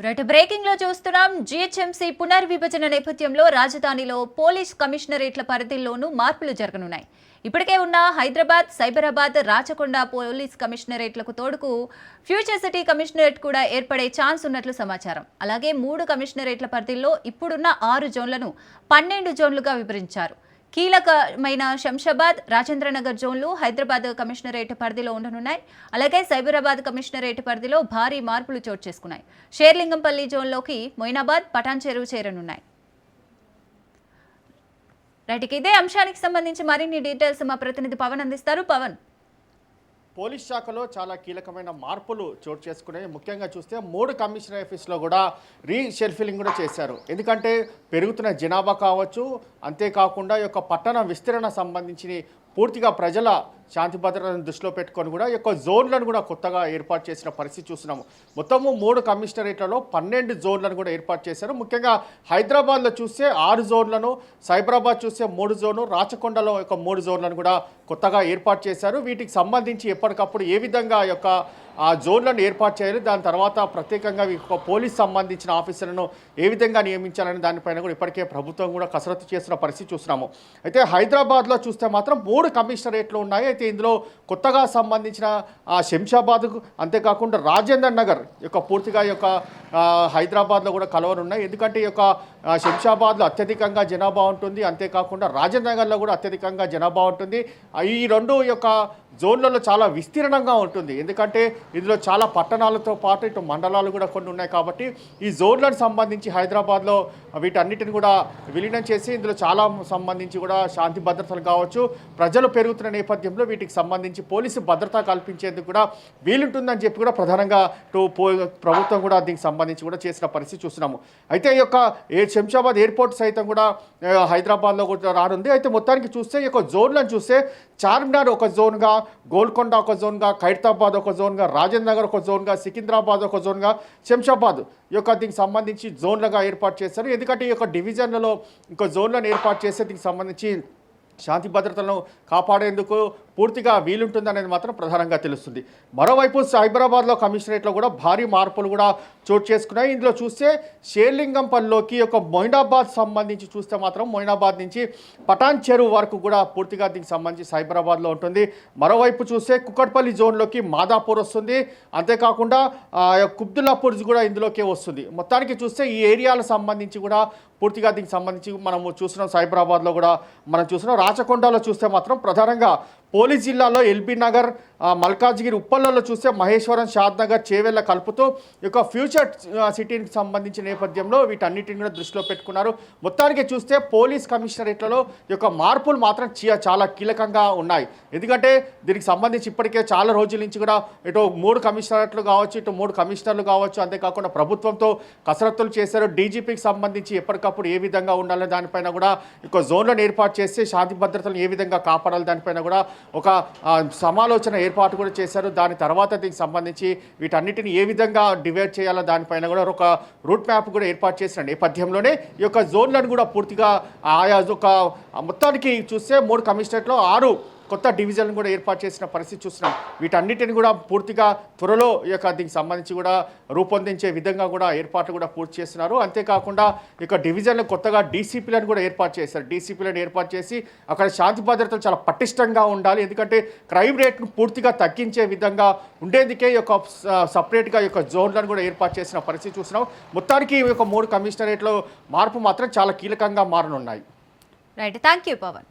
Right breaking లో చూస్తున్నాం. GHMC పునర్విభజన నేపథ్యంలో రాజధానిలో పోలీస్ కమిషనరేట్ల పరిధిలోనూ మార్పులు జరగనున్నాయి. ఇప్పటికే ఉన్న హైదరాబాద్, సైబరాబాద్, రాచకొండ పోలీస్ కమిషనరేట్లకు తోడుకు ఫ్యూచర్ సిటీ కమిషనరేట్ కూడా ఏర్పడే ఛాన్స్ ఉన్నట్లు సమాచారం. అలాగే 3 కమిషనరేట్ల పరిధిలో ఇప్పుడున్న 6 జోన్లను 12 జోన్లుగా విభజించారు. కీలకమైన శంషాబాద్, రాజేంద్రనగర్ జోన్లు హైదరాబాద్ కమిషనరేట్ పరిధిలో ఉండనున్నాయి. అలాగే సైబరాబాద్ కమిషనరేట్ పరిధిలో భారీ మార్పులు చోటు చేసుకున్నాయి. షేర్లింగంపల్లి జోన్లోకి మొయినాబాద్, పటాన్ చెరువు చేరనున్నాయి. రైట్, ఇదే అంశానికి సంబంధించి మరిన్ని డీటెయిల్స్ మా ప్రతినిధి పవన్ అందిస్తారు. పవన్, పోలీస్ శాఖలో చాలా కీలకమైన మార్పులు చోటు చేసుకున్నాయి. ముఖ్యంగా చూస్తే 3 కమిషనర్ ఆఫీస్లో కూడా రీషెల్ఫిలింగ్ కూడా చేశారు. ఎందుకంటే పెరుగుతున్న జనాభా కావచ్చు, అంతేకాకుండా ఈ యొక్క పట్టణ విస్తరణ సంబంధించి పూర్తిగా ప్రజల శాంతి భద్రతను దృష్టిలో పెట్టుకొని కూడా ఈ యొక్క జోన్లను కూడా కొత్తగా ఏర్పాటు చేసిన పరిస్థితి చూస్తున్నాము. మొత్తము 3 కమిషనరేట్లలో 12 జోన్లను కూడా ఏర్పాటు చేశారు. ముఖ్యంగా హైదరాబాద్లో చూస్తే 6 జోన్లను, సైబరాబాద్ చూస్తే 3 జోన్లు, రాచకొండలో ఒక 3 జోన్లను కూడా కొత్తగా ఏర్పాటు చేశారు. వీటికి సంబంధించి ఎప్పటికప్పుడు ఏ విధంగా ఈ యొక్క ఆ జోన్లను ఏర్పాటు చేయాలి, దాని తర్వాత ప్రత్యేకంగా పోలీస్ సంబంధించిన ఆఫీసర్లను ఏ విధంగా నియమించాలని దానిపైన కూడా ఇప్పటికే ప్రభుత్వం కూడా కసరత్తు చేస్తున్న పరిస్థితి చూస్తున్నాము. అయితే హైదరాబాద్లో చూస్తే మాత్రం 3 కమిషనరేట్లు ఉన్నాయి. అయితే ఇందులో కొత్తగా సంబంధించిన శంషాబాద్కు, అంతేకాకుండా రాజేంద్ర నగర్ యొక్క పూర్తిగా ఈ యొక్క హైదరాబాద్లో కూడా కలవనున్నాయి. ఎందుకంటే ఈ యొక్క శంషాబాద్లో అత్యధికంగా జనాభా ఉంటుంది, అంతేకాకుండా రాజేంద్ర నగర్లో కూడా అత్యధికంగా జనాభా ఉంటుంది. ఈ 2 యొక్క జోన్లలో చాలా విస్తీర్ణంగా ఉంటుంది. ఎందుకంటే ఇందులో చాలా పట్టణాలతో పాటు ఇటు మండలాలు కూడా కొన్ని ఉన్నాయి. కాబట్టి ఈ జోన్లకు సంబంధించి హైదరాబాద్లో వీటన్నిటిని కూడా విలీనం చేసి ఇందులో చాలా సంబంధించి కూడా శాంతి భద్రతలు కావచ్చు, ప్రజలు పెరుగుతున్న నేపథ్యంలో వీటికి సంబంధించి పోలీసు భద్రత కల్పించేందుకు కూడా వీలుంటుందని చెప్పి కూడా ప్రధానంగా ప్రభుత్వం కూడా దీనికి సంబంధించి కూడా చేసిన పరిస్థితి చూస్తున్నాము. అయితే ఈ యొక్క శంషాబాద్ ఎయిర్పోర్ట్ సైతం కూడా హైదరాబాద్లో కూడా రానుంది. అయితే మొత్తానికి చూస్తే ఈ యొక్క జోన్లను చూస్తే చార్మినార్ ఒక జోన్గా, గోల్కొండ ఒక జోన్గా, ఖైరతాబాద్ ఒక జోన్గా, రాజేంద్ర నగర్ ఒక జోన్గా, సికింద్రాబాద్ ఒక జోన్గా, శంషాబాద్ ఈ యొక్క దీనికి సంబంధించి జోన్లుగా ఏర్పాటు చేశారు. ఎందుకంటే ఈ యొక్క డివిజన్లలో ఇంకో జోన్లను ఏర్పాటు చేస్తే దీనికి సంబంధించి శాంతి భద్రతలను కాపాడేందుకు పూర్తిగా వీలుంటుందనేది మాత్రం ప్రధానంగా తెలుస్తుంది. మరోవైపు సైబరాబాద్లో కమిషనరేట్లో కూడా భారీ మార్పులు కూడా చోటు చేసుకున్నాయి. ఇందులో చూస్తే షేర్లింగంపల్లిలోకి ఒక మొయినాబాద్ సంబంధించి చూస్తే మాత్రం మొయినాబాద్ నుంచి పటాన్ చెరువు వరకు కూడా పూర్తిగా దీనికి సంబంధించి సైబరాబాద్లో ఉంటుంది. మరోవైపు చూస్తే కుకట్పల్లి జోన్లోకి మాదాపూర్ వస్తుంది, అంతేకాకుండా కుబ్దుల్లాపూర్ కూడా ఇందులోకే వస్తుంది. మొత్తానికి చూస్తే ఈ ఏరియాలకు సంబంధించి కూడా పూర్తిగా దీనికి సంబంధించి మనము చూస్తున్నాం. సైబరాబాద్లో కూడా మనం చూస్తున్నాం. రాచకొండలో చూస్తే మాత్రం ప్రధానంగా పోలీస్ జిల్లాలో ఎల్బీ నగర్, మల్కాజ్గిరి, ఉప్పల్లో చూస్తే మహేశ్వరం, షాద్ నగర్, చేవెళ్ళ కలుపుతూ ఈ యొక్క ఫ్యూచర్ సిటీకి సంబంధించిన నేపథ్యంలో వీటన్నిటిని కూడా దృష్టిలో పెట్టుకున్నారు. మొత్తానికి చూస్తే పోలీస్ కమిషనరేట్లలో ఈ యొక్క మార్పులు మాత్రం చాలా కీలకంగా ఉన్నాయి. ఎందుకంటే దీనికి సంబంధించి ఇప్పటికే చాలా రోజుల నుంచి కూడా ఇటు 3 కమిషనరేట్లు కావచ్చు, ఇటు 3 కమిషనర్లు కావచ్చు, అంతేకాకుండా ప్రభుత్వంతో కసరత్తులు చేశారు. డీజీపీకి సంబంధించి ఎప్పటికప్పుడు ఏ విధంగా ఉండాలి దానిపైన కూడా ఒక జోన్లను ఏర్పాటు చేసి శాంతి భద్రతలను ఏ విధంగా కాపాడాలి దానిపైన కూడా ఒక సమాలోచన ఏర్పాటు కూడా చేశారు. దాని తర్వాత దీనికి సంబంధించి వీటన్నిటిని ఏ విధంగా డివైడ్ చేయాలో దానిపైన కూడా ఒక రూట్ మ్యాప్ కూడా ఏర్పాటు చేసిన నేపథ్యంలోనే ఈ యొక్క జోన్లను కూడా పూర్తిగా ఆయా ఒక మొత్తానికి చూస్తే 3 కమిషనరేట్లో 6 కొత్త డివిజన్లు కూడా ఏర్పాటు చేసిన పరిస్థితి చూస్తున్నాం. వీటన్నిటిని కూడా పూర్తిగా త్వరలో ఈ యొక్క దీనికి సంబంధించి కూడా రూపొందించే విధంగా కూడా ఏర్పాట్లు కూడా పూర్తి చేస్తున్నారు. అంతేకాకుండా ఈ యొక్క డివిజన్లు కొత్తగా డీసీపీలను కూడా ఏర్పాటు చేశారు. డీసీపీలను ఏర్పాటు చేసి అక్కడ శాంతి భద్రతలు చాలా పటిష్టంగా ఉండాలి. ఎందుకంటే క్రైమ్ రేట్ను పూర్తిగా తగ్గించే విధంగా ఉండేందుకే ఈ యొక్క సపరేట్గా ఈ యొక్క జోన్లను కూడా ఏర్పాటు చేసిన పరిస్థితి చూస్తున్నాం. మొత్తానికి ఈ యొక్క 3 కమిషనరేట్లో మార్పు మాత్రం చాలా కీలకంగా మారనున్నాయి. Right, thank you Pawan.